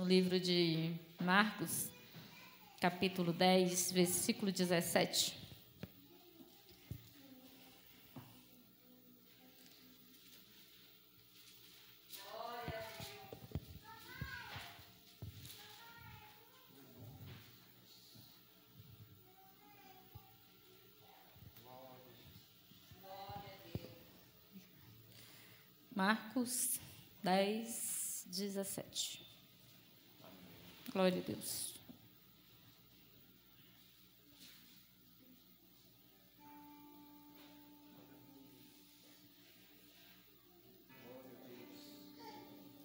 no livro de Marcos, capítulo 10, versículo 17. Marcos 10, 17. Glória a Deus.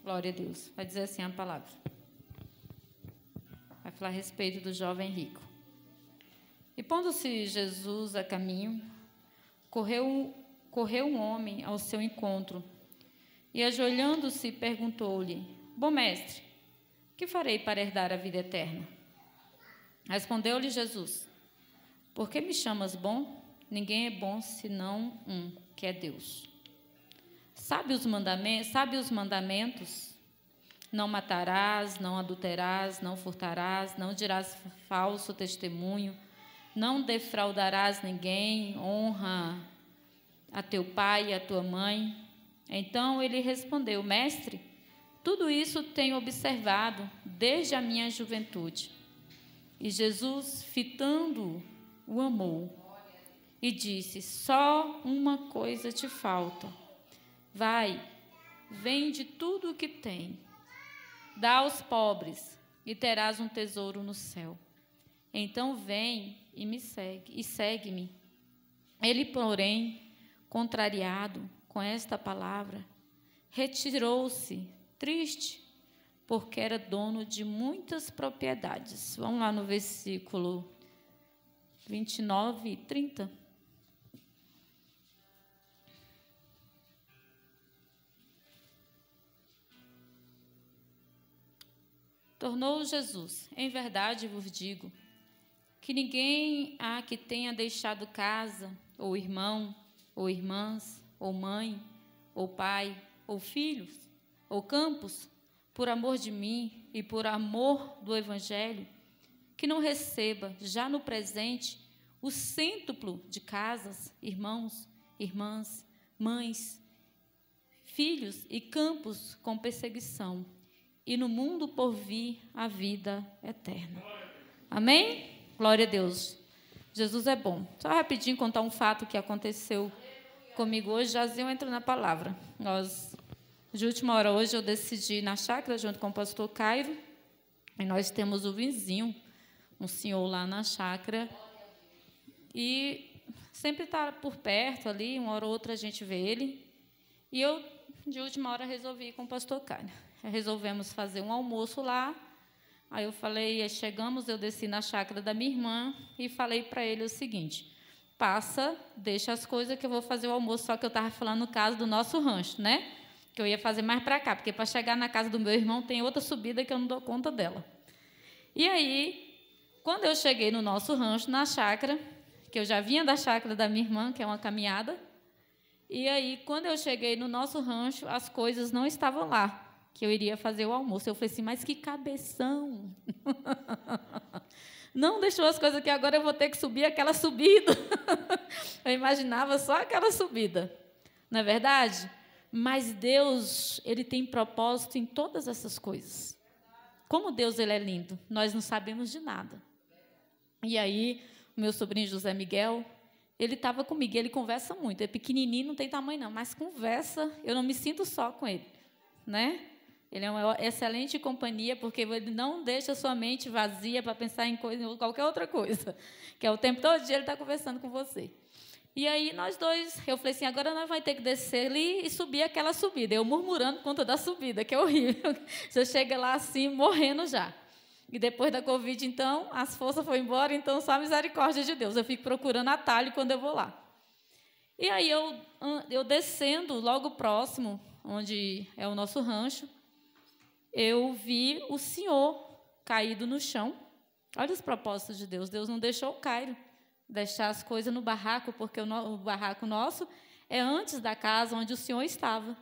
Glória a Deus. Vai dizer assim a palavra. Vai falar a respeito do jovem rico. E pondo-se Jesus a caminho, correu um homem ao seu encontro, e ajoelhando-se, perguntou-lhe: Bom mestre, que farei para herdar a vida eterna? Respondeu-lhe Jesus: Por que me chamas bom? Ninguém é bom senão um, que é Deus. Sabe os mandamentos? Não matarás, não adulterarás, não furtarás, não dirás falso testemunho, não defraudarás ninguém, honra a teu pai e a tua mãe. Então ele respondeu: Mestre, tudo isso tenho observado desde a minha juventude. E Jesus, fitando-o, o amou e disse: Só uma coisa te falta. Vai, vende tudo o que tem, dá aos pobres e terás um tesouro no céu. Então vem e me segue, e segue-me. Ele, porém, contrariado com esta palavra, retirou-se, triste, porque era dono de muitas propriedades. Vamos lá no versículo 29 e 30. Tornou Jesus: Em verdade vos digo, que ninguém há que tenha deixado casa, ou irmão, ou irmãs, ou mãe, ou pai, ou filhos, ou campos, por amor de mim e por amor do Evangelho, que não receba, já no presente, o cêntuplo de casas, irmãos, irmãs, mães, filhos e campos com perseguição, e no mundo por vir a vida eterna. Amém? Glória a Deus. Jesus é bom. Só rapidinho contar um fato que aconteceu comigo hoje. Jazinho entra na palavra. De última hora hoje, eu decidi ir na chácara junto com o pastor Cairo, e nós temos o vizinho, um senhor lá na chácara, e sempre está por perto ali, uma hora ou outra a gente vê ele, e eu, de última hora, resolvi ir com o pastor Cairo. Resolvemos fazer um almoço lá. Aí eu falei, chegamos, eu desci na chácara da minha irmã e falei para ele o seguinte: passa, deixa as coisas que eu vou fazer o almoço. Só que eu estava falando no caso do nosso rancho, né? Que eu ia fazer mais para cá, porque para chegar na casa do meu irmão tem outra subida que eu não dou conta dela. E aí, quando eu cheguei no nosso rancho, na chácara, que eu já vinha da chácara da minha irmã, que é uma caminhada, e aí, quando eu cheguei no nosso rancho, as coisas não estavam lá, que eu iria fazer o almoço. Eu falei assim, mas que cabeção! Não deixou as coisas que agora eu vou ter que subir aquela subida. Eu imaginava só aquela subida, não é verdade? Mas Deus, Ele tem propósito em todas essas coisas. Como Deus, Ele é lindo, nós não sabemos de nada. E aí, o meu sobrinho José Miguel, ele estava comigo, ele conversa muito, é pequenininho, não tem tamanho não, mas conversa, eu não me sinto só com ele, né? Ele é uma excelente companhia, porque ele não deixa a sua mente vazia para pensar em qualquer outra coisa, que é o tempo todo dia ele está conversando com você. E aí, nós dois, eu falei assim, agora nós vamos ter que descer ali e subir aquela subida. Eu murmurando por conta da subida, que é horrível. Você chega lá assim, morrendo já. E depois da Covid, então, as forças foram embora, então só a misericórdia de Deus. Eu fico procurando atalho quando eu vou lá. E aí, eu descendo, logo próximo, onde é o nosso rancho, eu vi o senhor caído no chão. Olha os propósitos de Deus. Deus não deixou o Cairo deixar as coisas no barraco, porque o barraco nosso é antes da casa onde o senhor estava.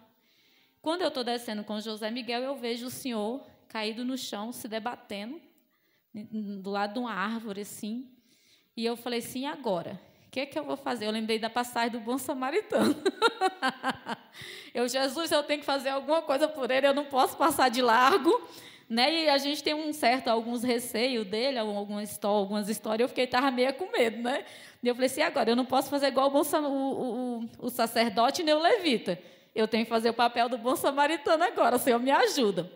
Quando eu estou descendo com o José Miguel, eu vejo o senhor caído no chão, se debatendo, do lado de uma árvore, assim. E eu falei assim, e agora? O que é que eu vou fazer? Eu lembrei da passagem do bom samaritano. Jesus, eu tenho que fazer alguma coisa por ele, eu não posso passar de largo, né? E a gente tem alguns receios dele, algumas histórias, eu estava meio com medo, né? E eu falei assim, agora, eu não posso fazer igual o sacerdote nem o levita. Eu tenho que fazer o papel do bom samaritano agora, o Senhor me ajuda.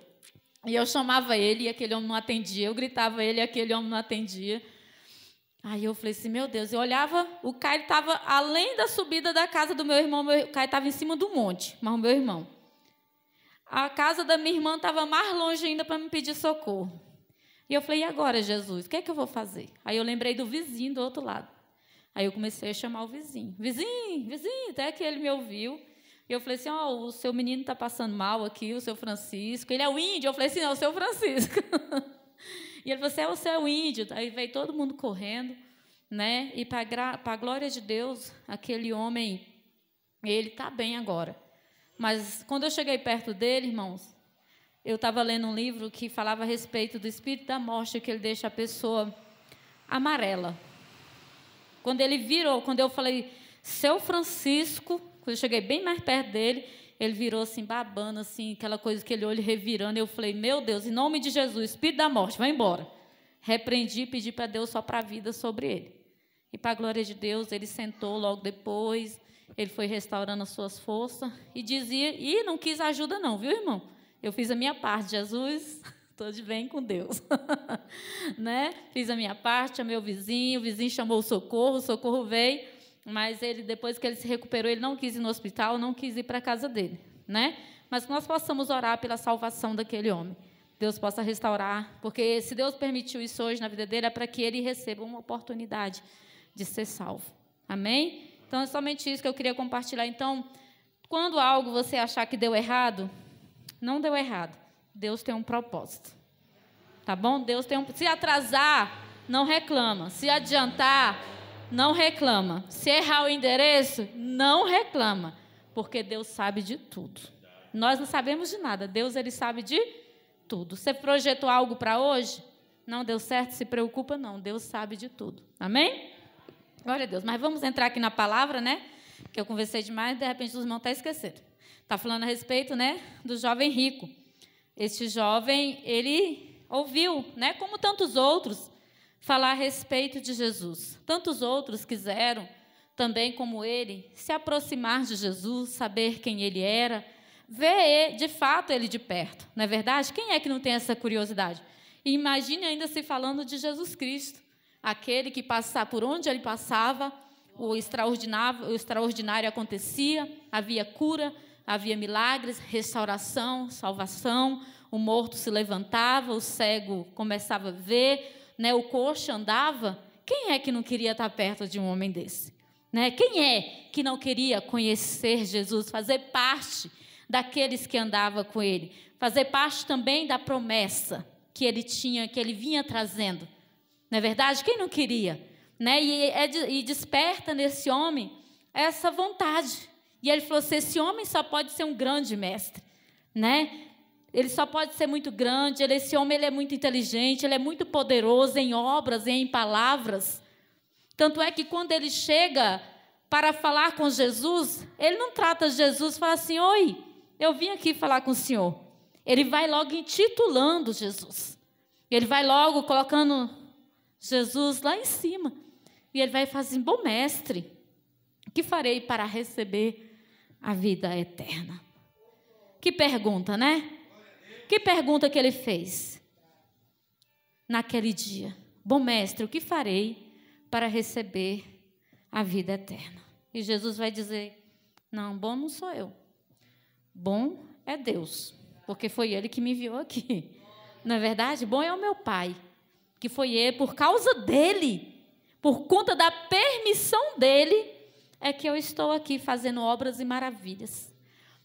E eu chamava ele e aquele homem não atendia, eu gritava ele e aquele homem não atendia. Aí eu falei assim, meu Deus, eu olhava, o Caio estava além da subida da casa do meu irmão, o Caio estava em cima do monte, mas o meu irmão. A casa da minha irmã estava mais longe ainda para me pedir socorro. E eu falei, e agora, Jesus, o que é que eu vou fazer? Aí eu lembrei do vizinho do outro lado. Aí eu comecei a chamar o vizinho. Vizinho, vizinho, até que ele me ouviu. E eu falei assim, o seu menino está passando mal aqui, o seu Francisco. Ele é o índio. Eu falei assim, não, é o seu Francisco. E ele falou assim, você é o índio. Aí veio todo mundo correndo, né? E para a glória de Deus, aquele homem, ele está bem agora. Mas quando eu cheguei perto dele, irmãos, eu estava lendo um livro que falava a respeito do espírito da morte, que ele deixa a pessoa amarela. Quando ele virou, quando eu falei, seu Francisco, quando eu cheguei bem mais perto dele, ele virou assim, babando, assim, aquela coisa, aquele olho revirando. Eu falei, meu Deus, em nome de Jesus, espírito da morte, vai embora. Repreendi e pedi para Deus só para a vida sobre ele. E para a glória de Deus, ele sentou logo depois, ele foi restaurando as suas forças e dizia, e não quis ajuda não, viu, irmão? Eu fiz a minha parte, Jesus, estou de bem com Deus. Né? Fiz a minha parte, chamei o vizinho chamou o socorro veio, mas ele, depois que ele se recuperou, ele não quis ir no hospital, não quis ir para a casa dele, né? Mas que nós possamos orar pela salvação daquele homem. Deus possa restaurar, porque se Deus permitiu isso hoje na vida dele, é para que ele receba uma oportunidade de ser salvo. Amém? Então, é somente isso que eu queria compartilhar. Então, quando algo você achar que deu errado, não deu errado. Deus tem um propósito. Tá bom? Deus tem Se atrasar, não reclama. Se adiantar, não reclama. Se errar o endereço, não reclama. Porque Deus sabe de tudo. Nós não sabemos de nada. Deus, ele sabe de tudo. Você projetou algo para hoje? Não deu certo? Se preocupa, não. Deus sabe de tudo. Amém? Glória a Deus. Mas vamos entrar aqui na palavra, né? Que eu conversei demais, de repente os irmãos estão esquecendo. Está falando a respeito, né, do jovem rico. Este jovem, ele ouviu, né, como tantos outros, falar a respeito de Jesus. Tantos outros quiseram, também como ele, se aproximar de Jesus, saber quem ele era, ver de fato ele de perto. Não é verdade? Quem é que não tem essa curiosidade? E imagine ainda se falando de Jesus Cristo, aquele que passava por onde ele passava, o extraordinário acontecia, havia cura, havia milagres, restauração, salvação, o morto se levantava, o cego começava a ver, né, o coxo andava. Quem é que não queria estar perto de um homem desse? Né? Quem é que não queria conhecer Jesus, fazer parte daqueles que andavam com ele, fazer parte também da promessa que ele tinha, que ele vinha trazendo? Não é verdade? Quem não queria? Né? E desperta nesse homem essa vontade. E ele falou assim, esse homem só pode ser um grande mestre. Né? Ele só pode ser muito grande, esse homem ele é muito inteligente, ele é muito poderoso em obras e em palavras. Tanto é que quando ele chega para falar com Jesus, ele não trata Jesus e fala assim, oi, eu vim aqui falar com o senhor. Ele vai logo intitulando Jesus. Ele vai logo colocando Jesus lá em cima. E ele vai fazer, bom mestre, o que farei para receber a vida eterna? Que pergunta, né? Que pergunta que ele fez naquele dia? Bom mestre, o que farei para receber a vida eterna? E Jesus vai dizer, não, bom não sou eu. Bom é Deus, porque foi Ele que me enviou aqui. Não é verdade? Bom é o meu Pai, que foi Ele, por causa dEle, por conta da permissão dEle, é que eu estou aqui fazendo obras e maravilhas.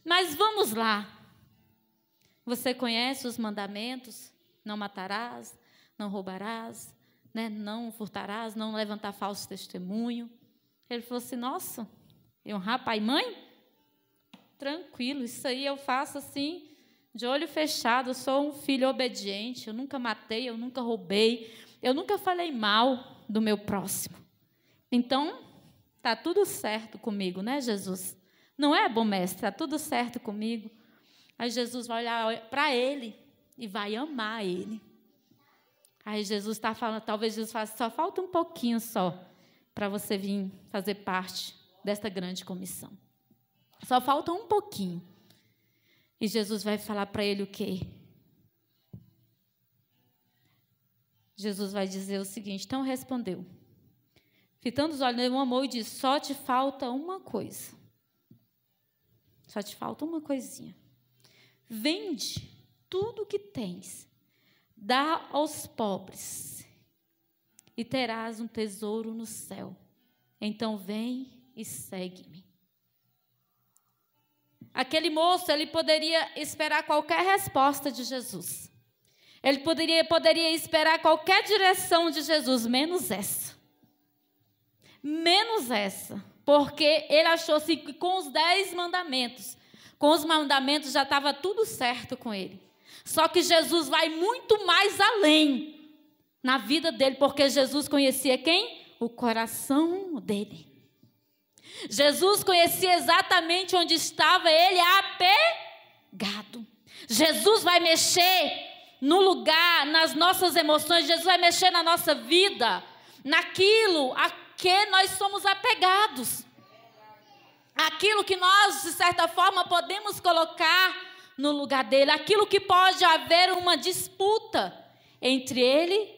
Mas vamos lá. Você conhece os mandamentos? Não matarás, não roubarás, né? Não furtarás, não levantar falso testemunho. Ele falou assim, nossa, honrar pai e mãe? Tranquilo, isso aí eu faço assim, de olho fechado, eu sou um filho obediente, eu nunca matei, eu nunca roubei, eu nunca falei mal do meu próximo. Então, está tudo certo comigo, né, Jesus? Não é, bom mestre? Está tudo certo comigo. Aí Jesus vai olhar para ele e vai amar ele. Aí Jesus está falando, talvez Jesus fale, só falta um pouquinho só para você vir fazer parte desta grande comissão. Só falta um pouquinho. E Jesus vai falar para ele o quê? Jesus vai dizer o seguinte, então respondeu. Fitando os olhos nele, o amou e disse, só te falta uma coisa. Só te falta uma coisinha. Vende tudo o que tens, dá aos pobres, e terás um tesouro no céu. Então vem e segue-me. Aquele moço, ele poderia esperar qualquer resposta de Jesus. Ele poderia esperar qualquer direção de Jesus, menos essa. Menos essa. Porque ele achou assim que com os 10 mandamentos, já estava tudo certo com ele. Só que Jesus vai muito mais além na vida dele, porque Jesus conhecia quem? O coração dele. Jesus conhecia exatamente onde estava ele apegado. Jesus vai mexer no lugar, nas nossas emoções, Jesus vai mexer na nossa vida, naquilo a que nós somos apegados. Aquilo que nós, de certa forma, podemos colocar no lugar dele, aquilo que pode haver uma disputa entre ele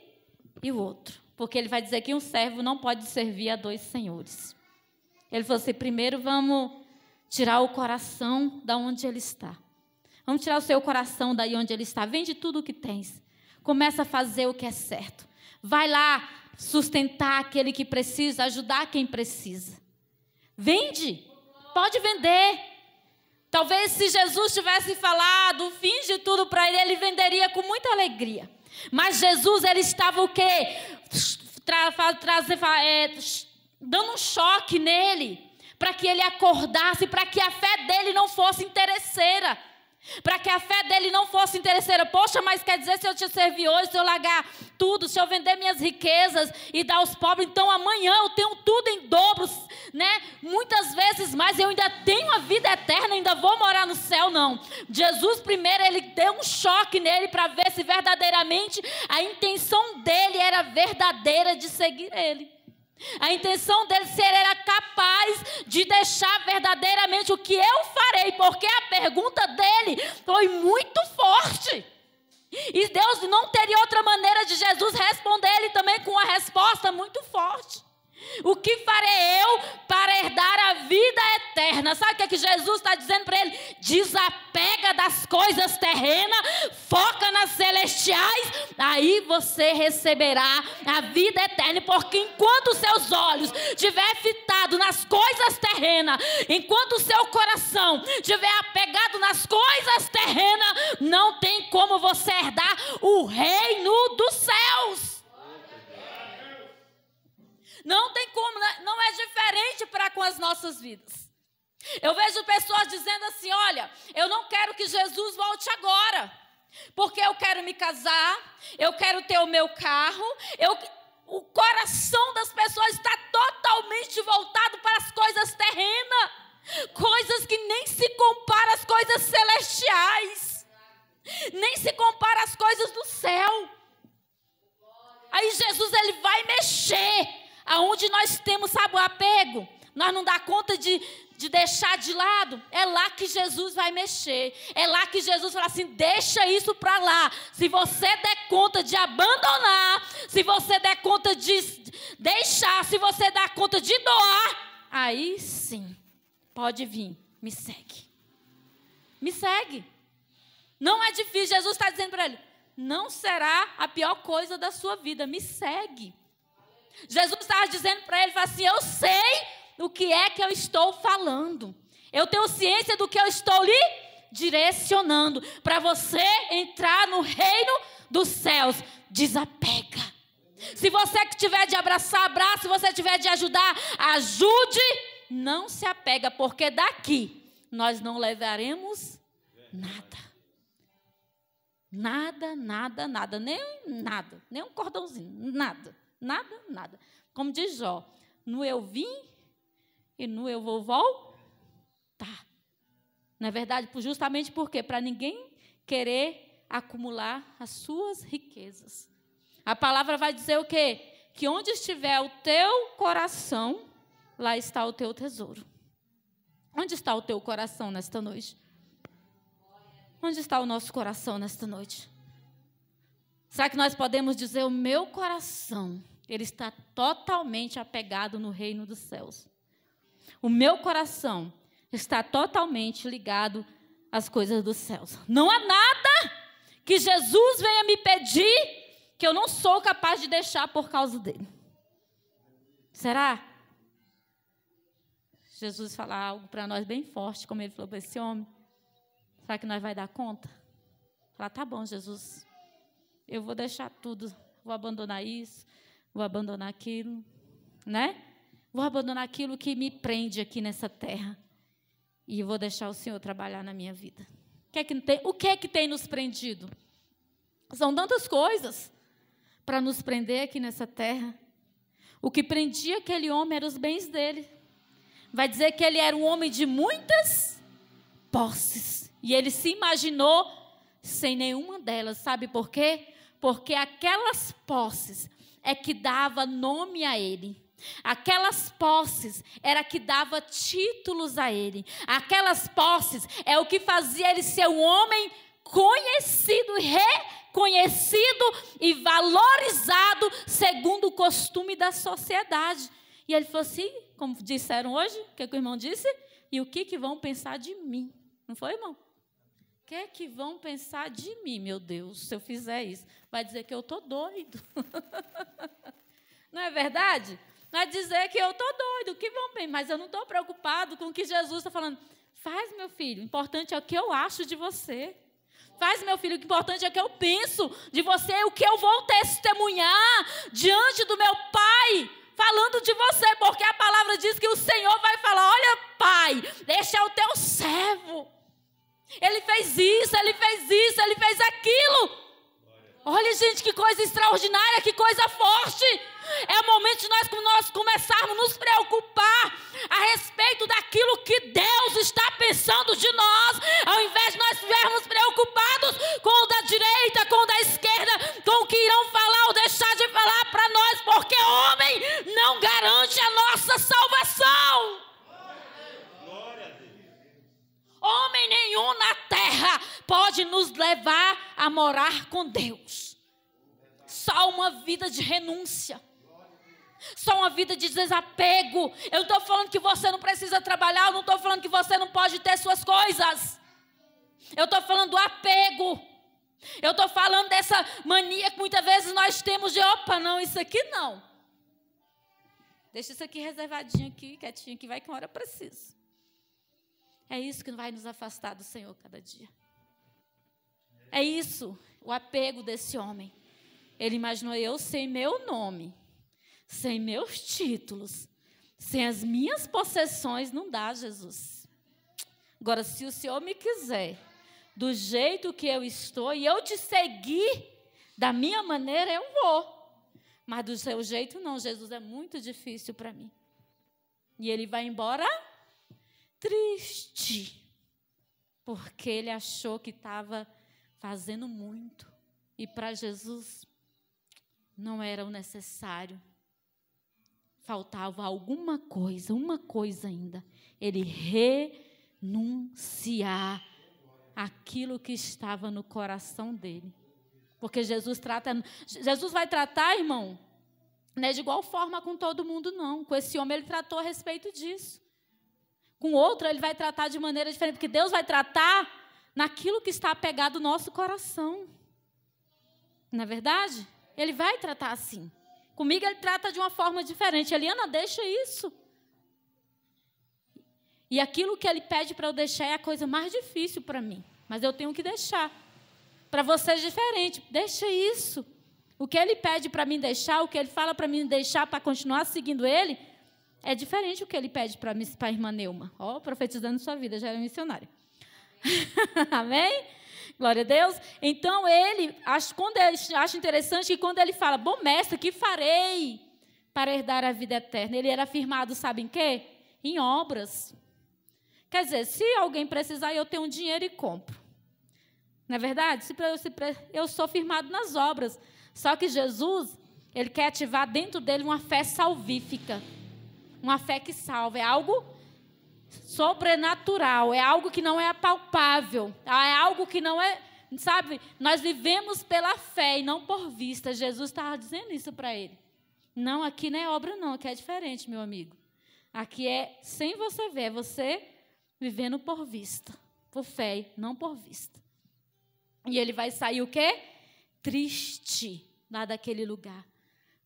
e o outro. Porque ele vai dizer que um servo não pode servir a 2 senhores. Ele falou assim, primeiro vamos tirar o coração da onde ele está. Vamos tirar o seu coração daí onde ele está. Vende tudo o que tens. Começa a fazer o que é certo. Vai lá sustentar aquele que precisa, ajudar quem precisa. Vende. Pode vender. Talvez se Jesus tivesse falado o fim de tudo para ele, ele venderia com muita alegria. Mas Jesus, ele estava o quê? Dando um choque nele, para que ele acordasse, para que a fé dele não fosse interesseira. Poxa, mas quer dizer, se eu te servir hoje, se eu largar tudo, se eu vender minhas riquezas e dar aos pobres, então amanhã eu tenho tudo em dobros, né? Muitas vezes mais, eu ainda tenho a vida eterna, ainda vou morar no céu, não. Jesus primeiro, ele deu um choque nele para ver se verdadeiramente a intenção dele era verdadeira de seguir ele. A intenção dele era capaz de deixar verdadeiramente o que eu farei, porque a pergunta dele foi muito forte. E Deus não teria outra maneira de Jesus responder ele também com uma resposta muito forte. O que farei eu para herdar a vida eterna? Sabe o que Jesus está dizendo para ele? Desapega das coisas terrenas, foca nas celestiais, aí você receberá a vida eterna. Porque enquanto os seus olhos estiver fitado nas coisas terrenas, enquanto o seu coração estiver apegado nas coisas terrenas, não tem como você herdar o reino dos céus. Não tem como, não é diferente para com as nossas vidas. Eu vejo pessoas dizendo assim, olha, eu não quero que Jesus volte agora, porque eu quero me casar, eu quero ter o meu carro, o coração das pessoas está totalmente voltado para as coisas terrenas, coisas que nem se comparam às coisas celestiais, nem se comparam às coisas do céu. Aí Jesus, ele vai mexer aonde nós temos, sabe, o apego, nós não dá conta de deixar de lado, é lá que Jesus vai mexer, é lá que Jesus fala assim, deixa isso para lá. Se você der conta de abandonar, se você der conta de deixar, se você der conta de doar, aí sim, pode vir, me segue. Me segue. Não é difícil, Jesus está dizendo para ele, não será a pior coisa da sua vida, me segue. Jesus estava dizendo para ele, assim, eu sei o que é que eu estou falando. Eu tenho ciência do que eu estou lhe direcionando. Para você entrar no reino dos céus, desapega. Se você que tiver de abraçar, abraça. Se você tiver de ajudar, ajude. Não se apega, porque daqui nós não levaremos nada. Nada, nada, nada, nem um cordãozinho, nada, nada, nada. Como diz Jó, no eu vim e no eu vou voltar. Não é verdade? Justamente por quê? Para ninguém querer acumular as suas riquezas. A palavra vai dizer o quê? Que onde estiver o teu coração, lá está o teu tesouro. Onde está o teu coração nesta noite? Onde está o nosso coração nesta noite? Será que nós podemos dizer, o meu coração, ele está totalmente apegado no reino dos céus? O meu coração está totalmente ligado às coisas dos céus. Não há nada que Jesus venha me pedir que eu não sou capaz de deixar por causa dele. Será? Jesus fala algo para nós bem forte, como ele falou para esse homem. Será que nós vai dar conta? Falar, tá bom, Jesus, eu vou deixar tudo, vou abandonar isso, vou abandonar aquilo, né? Vou abandonar aquilo que me prende aqui nessa terra e vou deixar o Senhor trabalhar na minha vida. O que é que tem nos prendido? São tantas coisas para nos prender aqui nessa terra. O que prendia aquele homem eram os bens dele. Vai dizer que ele era um homem de muitas posses. E ele se imaginou sem nenhuma delas. Sabe por quê? Porque aquelas posses é que dava nome a ele. Aquelas posses era que dava títulos a ele. Aquelas posses é o que fazia ele ser um homem conhecido, reconhecido e valorizado segundo o costume da sociedade. E ele falou assim, como disseram hoje, o que o irmão disse? E o que vão pensar de mim? Não foi, irmão? O que vão pensar de mim, meu Deus, se eu fizer isso? Vai dizer que eu estou doido. Não é verdade? Vai dizer que eu estou doido, que vão pensar? Mas eu não estou preocupado com o que Jesus está falando. Faz, meu filho, o importante é o que eu acho de você. Faz, meu filho, o importante é o que eu penso de você, o que eu vou testemunhar diante do meu Pai, falando de você, porque a palavra diz que o Senhor vai falar, olha, Pai, este é o teu servo. Ele fez isso, ele fez isso, ele fez aquilo. Olha, gente, que coisa extraordinária, que coisa forte. É o momento de nós começarmos a nos preocupar a respeito daquilo que Deus está pensando de nós, ao invés de nós estivermos preocupados com o da direita, com o da esquerda, com o que irão falar ou deixar de falar para nós, porque homem não garante a nossa salvação. Homem nenhum na terra pode nos levar a morar com Deus. Só uma vida de renúncia. Só uma vida de desapego. Eu não estou falando que você não precisa trabalhar. Eu não estou falando que você não pode ter suas coisas. Eu estou falando do apego. Eu estou falando dessa mania que muitas vezes nós temos de, opa, não, isso aqui não. Deixa isso aqui reservadinho aqui, quietinho aqui, vai que uma hora eu preciso. É isso que vai nos afastar do Senhor cada dia. É isso, o apego desse homem. Ele imaginou, eu sem meu nome, sem meus títulos, sem as minhas possessões, não dá, Jesus. Agora, se o Senhor me quiser, do jeito que eu estou, e eu te seguir da minha maneira, eu vou. Mas do seu jeito, não, Jesus, é muito difícil para mim. E ele vai embora triste, porque ele achou que estava fazendo muito, e para Jesus não era o necessário, faltava alguma coisa, uma coisa ainda, ele renunciar aquilo que estava no coração dele, porque Jesus vai tratar, irmão, não é de igual forma com todo mundo não, com esse homem ele tratou a respeito disso. Com outro, ele vai tratar de maneira diferente, porque Deus vai tratar naquilo que está apegado ao nosso coração. Não é verdade? Ele vai tratar assim. Comigo, ele trata de uma forma diferente. Eliana, deixa isso. E aquilo que ele pede para eu deixar é a coisa mais difícil para mim. Mas eu tenho que deixar. Para você é diferente. Deixa isso. O que ele pede para mim deixar, o que ele fala para mim deixar para continuar seguindo ele, é diferente do que ele pede para a irmã Neuma. Ó, profetizando sua vida, já era missionária. Amém? Glória a Deus. Então, acho interessante que quando ele fala, bom mestre, que farei para herdar a vida eterna? Ele era firmado, sabe em quê? Em obras. Quer dizer, se alguém precisar, eu tenho dinheiro e compro. Não é verdade? Eu sou firmado nas obras. Só que Jesus, ele quer ativar dentro dele uma fé salvífica. Uma fé que salva. É algo sobrenatural. É algo que não é apalpável. É algo que não é... Sabe? Nós vivemos pela fé e não por vista. Jesus estava dizendo isso para ele. Não, aqui não é obra não. Aqui é diferente, meu amigo. Aqui é sem você ver. É você vivendo por vista. Por fé, não por vista. E ele vai sair o quê? Triste lá daquele lugar.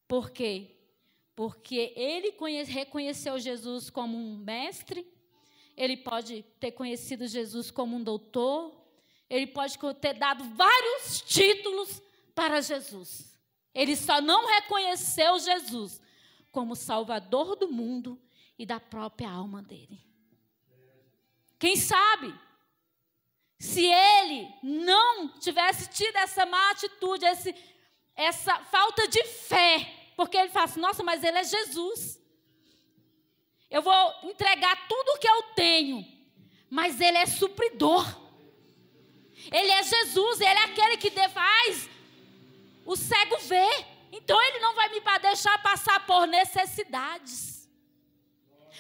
Por quê? Porque ele reconheceu Jesus como um mestre, ele pode ter conhecido Jesus como um doutor, ele pode ter dado vários títulos para Jesus. Ele só não reconheceu Jesus como Salvador do mundo e da própria alma dele. Quem sabe? Se ele não tivesse tido essa má atitude, essa falta de fé, porque ele fala assim, nossa, mas ele é Jesus. Eu vou entregar tudo o que eu tenho, mas ele é supridor. Ele é Jesus, ele é aquele que faz o cego ver. Então ele não vai me deixar passar por necessidades.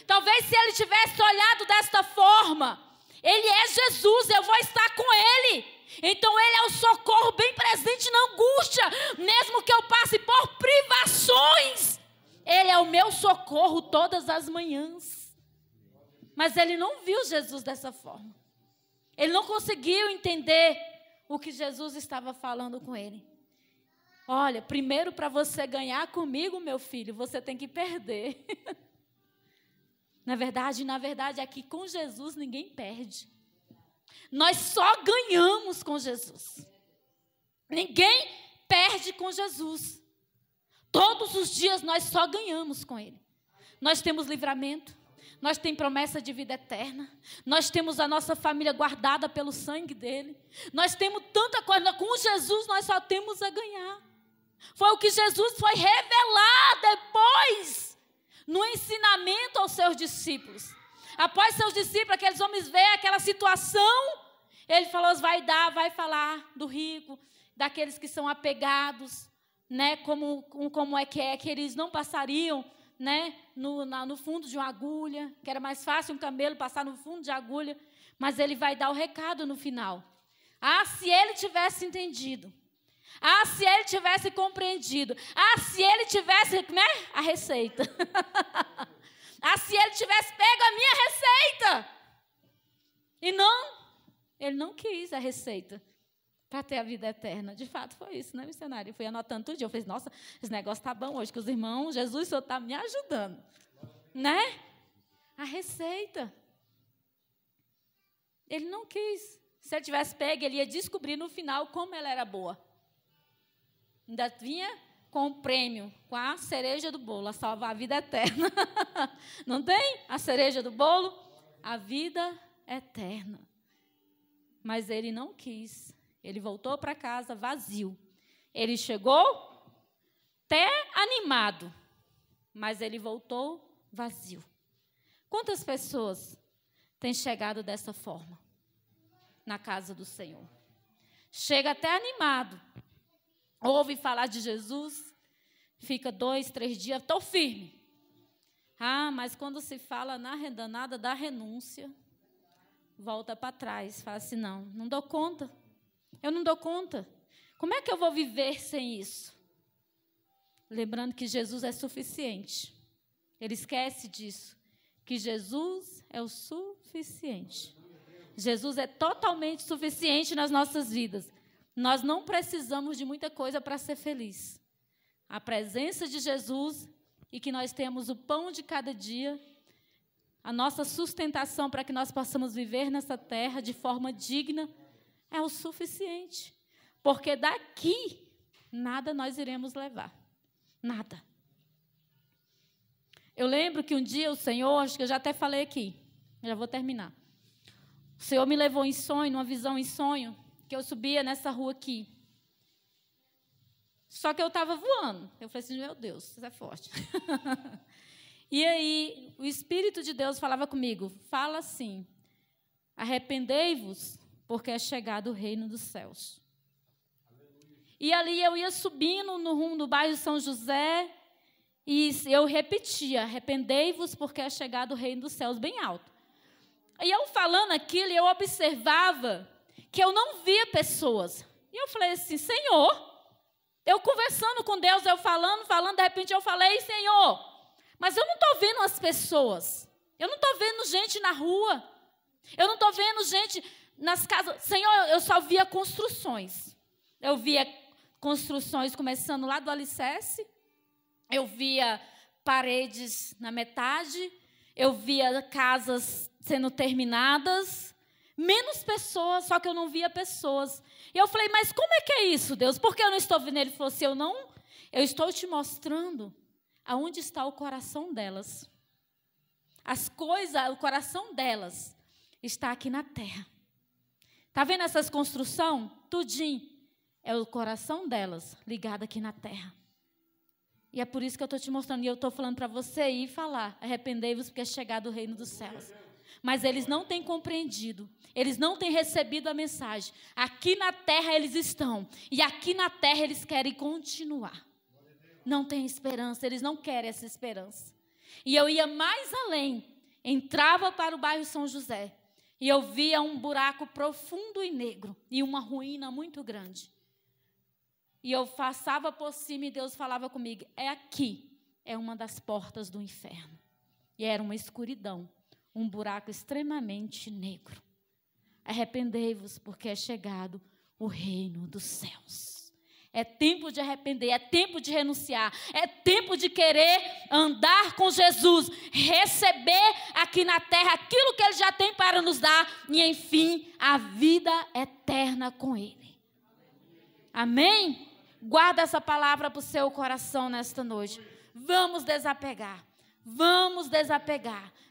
Talvez se ele tivesse olhado desta forma, ele é Jesus, eu vou estar com ele. Então ele é o socorro bem presente na angústia. Mesmo que eu passe por privações, ele é o meu socorro todas as manhãs. Mas ele não viu Jesus dessa forma. Ele não conseguiu entender o que Jesus estava falando com ele. Olha, primeiro para você ganhar comigo, meu filho, você tem que perder. Na verdade, aqui com Jesus ninguém perde. Nós só ganhamos com Jesus. Ninguém perde com Jesus. Todos os dias nós só ganhamos com Ele. Nós temos livramento, nós temos promessa de vida eterna, nós temos a nossa família guardada pelo sangue dEle. Nós temos tanta coisa, com Jesus nós só temos a ganhar. Foi o que Jesus foi revelar depois, no ensinamento aos seus discípulos. Após seus discípulos, aqueles homens veem aquela situação, ele falou, vai falar do rico, daqueles que são apegados, né, como é que eles não passariam, né, no fundo de uma agulha, que era mais fácil um camelo passar no fundo de agulha, mas ele vai dar o recado no final. Se ele tivesse entendido, se ele tivesse compreendido, se ele tivesse, né, a receita, se ele tivesse pego a minha receita, e não, ele não quis a receita para ter a vida eterna. De fato foi isso, né, missionário? Eu fui anotando tudo dia, eu falei, nossa, esse negócio está bom hoje, que os irmãos, Jesus, o Senhor está me ajudando, né? A receita. Ele não quis. Se ele tivesse pego, ele ia descobrir no final como ela era boa. Ainda vinha com o prêmio, com a cereja do bolo, a salvar a vida eterna. Não tem a cereja do bolo? A vida eterna. Mas ele não quis. Ele voltou para casa vazio. Ele chegou até animado, mas ele voltou vazio. Quantas pessoas têm chegado dessa forma na casa do Senhor? Chega até animado. Ouve falar de Jesus, fica 2, 3 dias, estou firme. Mas quando se fala na danada da renúncia, volta para trás, fala assim, não dou conta. Eu não dou conta. Como é que eu vou viver sem isso? Lembrando que Jesus é suficiente. Ele esquece disso, que Jesus é o suficiente. Jesus é totalmente suficiente nas nossas vidas. Nós não precisamos de muita coisa para ser feliz. A presença de Jesus e que nós temos o pão de cada dia, a nossa sustentação para que nós possamos viver nessa terra de forma digna, é o suficiente. Porque daqui, nada nós iremos levar. Nada. Eu lembro que um dia o Senhor, acho que eu já até falei aqui, já vou terminar. O Senhor me levou em sonho, numa visão em sonho, que eu subia nessa rua aqui. Só que eu estava voando. Eu falei assim, meu Deus, isso é forte. E aí, o Espírito de Deus falava comigo, fala assim, arrependei-vos, porque é chegado o reino dos céus. E ali eu ia subindo no rumo do bairro São José, e eu repetia, arrependei-vos, porque é chegado o reino dos céus, bem alto. E eu falando aquilo, eu observava que eu não via pessoas. E eu falei assim, Senhor, eu conversando com Deus, eu falando, de repente eu falei, Senhor, mas eu não estou vendo as pessoas. Eu não estou vendo gente na rua. Eu não estou vendo gente nas casas. Senhor, eu só via construções. Eu via construções começando lá do alicerce. Eu via paredes na metade. Eu via casas sendo terminadas. Menos pessoas, só que eu não via pessoas. E eu falei, mas como é que é isso, Deus? Por que eu não estou vendo? Ele falou assim, eu estou te mostrando aonde está o coração delas. As coisas, o coração delas está aqui na terra. Está vendo essas construções? Tudinho. É o coração delas ligado aqui na terra. E é por isso que eu estou te mostrando. E eu estou falando para você ir falar. Arrependei-vos porque é chegado o reino dos céus. Mas eles não têm compreendido. Eles não têm recebido a mensagem. Aqui na terra eles estão. E aqui na terra eles querem continuar. Não tem esperança, eles não querem essa esperança. E eu ia mais além, entrava para o bairro São José, e eu via um buraco profundo e negro, e uma ruína muito grande. E eu passava por cima e Deus falava comigo, é aqui, é uma das portas do inferno. E era uma escuridão, um buraco extremamente negro. Arrependei-vos, porque é chegado o reino dos céus. É tempo de arrepender, é tempo de renunciar, é tempo de querer andar com Jesus, receber aqui na terra aquilo que Ele já tem para nos dar e, enfim, a vida eterna com Ele. Amém? Guarda essa palavra para o seu coração nesta noite. Vamos desapegar,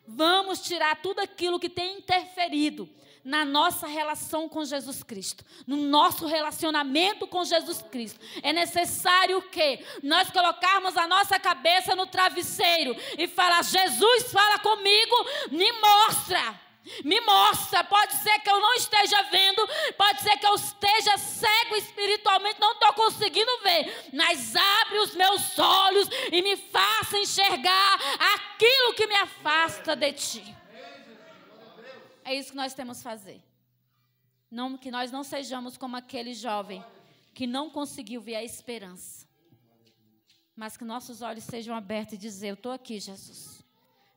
vamos tirar tudo aquilo que tem interferido na nossa relação com Jesus Cristo, no nosso relacionamento com Jesus Cristo. É necessário que nós colocarmos a nossa cabeça no travesseiro e falar, Jesus, fala comigo, me mostra, pode ser que eu não esteja vendo, pode ser que eu esteja cego espiritualmente, não estou conseguindo ver, mas abre os meus olhos e me faça enxergar aquilo que me afasta de Ti. É isso que nós temos que fazer. Não, que nós não sejamos como aquele jovem que não conseguiu ver a esperança. Mas que nossos olhos sejam abertos e dizer, eu estou aqui, Jesus.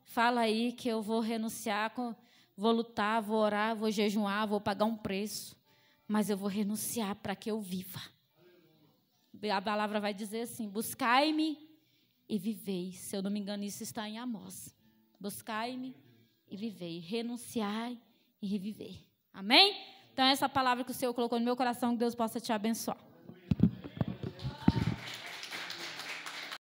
Fala aí que eu vou renunciar, vou lutar, vou orar, vou jejuar, vou pagar um preço. Mas eu vou renunciar para que eu viva. A palavra vai dizer assim, buscai-me e vivei. Se eu não me engano, isso está em Amós. Buscai-me e vivei, renunciar e reviver. Amém? Então, essa palavra que o Senhor colocou no meu coração, que Deus possa te abençoar.